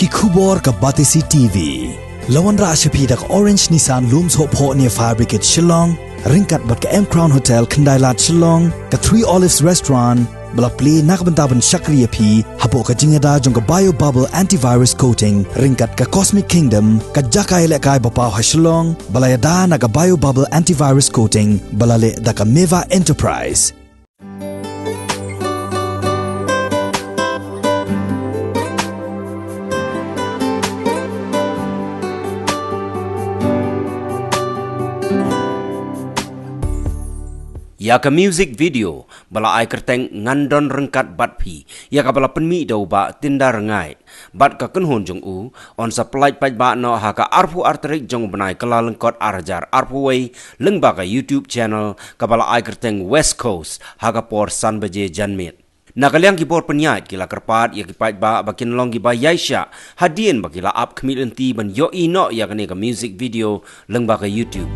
ki khubor ka Batisi TV. Lawan ra ashapi dak Orange Nissan Looms Hope Ho near Fire Brigade Shillong, Ryngkat bat ka M Crown Hotel Kendailat Shillong, ka Three Olives Restaurant, bala play nakbentaban Shakriya P, hapo ka jingada jong ka Bio Bubble Antivirus Coating, Ryngkat ka Cosmic Kingdom, ka Jakai Lekai Bapaw ha Shillong, bala yada na ka Bio Bubble Antivirus Coating, bala le da ka Meva Enterprise. Ya ka music video bala ai kerteng ngandon Ryngkat bat phi ya ka bala penmi dau ba tinda rengai bat ka kenhon jong u on sa Pyllait pai ba no ha ka arpu arterik jong benai Kyllalyngkot arjar arpu wei lengba ka YouTube channel ka bala ai kerteng West Coast ha ka por san baje janmet nakaliang ki por penyait kila kerpat ya ki pai ba bakin long ki ba yaisha hadien bakila up kemilenti ban yo ino ya ka ne ka music video lengba ka YouTube.